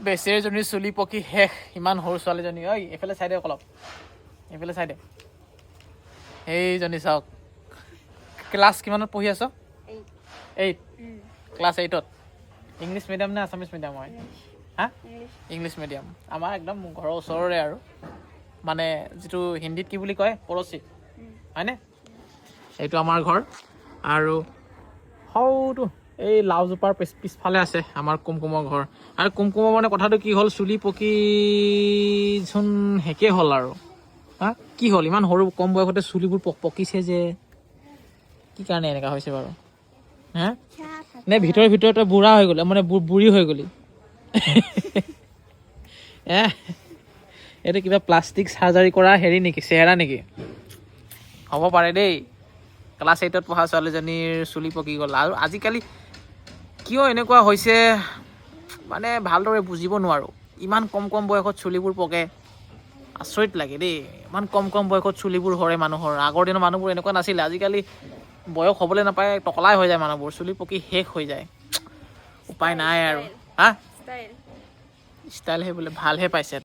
বেচেৰীজনীৰ চুলি পকি শেষ ইমান সৰু ছোৱালীজনী ঐ এইফালে চাই দে অলপ এইফালে চাই দে এইজনী চাওক ক্লাছ কিমানত পঢ়ি আছ 8 ক্লাছ 8ত ইংলিছ মিডিয়াম নে আছামিছ মিডিয়াম হয় হা ইংলিছ মিডিয়াম আমাৰ একদম ঘৰৰ ওচৰৰে আৰু মানে যিটো হিন্দীত কি বুলি কয় পৰচি হয়নে এইটো আমাৰ ঘৰ আৰু সৌটো এই লাওজোপাৰ পিছফালে আছে আমাৰ কুমকুমৰ ঘৰ আৰু কুমকুমৰ মানে কথাটো কি হ'ল চুলি পকি চোন হেকে হ'ল আৰু হা কি হ'ল ইমান সৰু কম বয়সতে চুলিবোৰ পকিছে যে কি কাৰণে এনেকুৱা হৈছে বাৰু হা নে ভিতৰতে বুঢ়া হৈ গ'ল মানে বুঢ়ী হৈ গ'লি এইটো কিবা প্লাষ্টিক চাৰ্জাৰী কৰা হেৰি নেকি চেহেৰা নেকি হ'ব পাৰে দেই ক্লাছ 8ত পঢ়া ছোৱালীজনীৰ চুলি পকি গ'ল আৰু আজিকালি কিয় এনেকুৱা হৈছে মানে ভালদৰে বুজিব নোৱাৰোঁ ইমান কম বয়সত চুলিবোৰ পকে আচৰিত লাগে দেই ইমান কম বয়সত চুলিবোৰ সৰে মানুহৰ আগৰ দিনৰ মানুহবোৰ এনেকুৱা নাছিলে আজিকালি বয়স হ'বলৈ নাপায় টকলাই হৈ যায় মানুহবোৰ চুলি পকি শেষ হৈ যায় উপায় নাই আৰু হা ষ্টাইল হে বোলে ভালহে পাইছে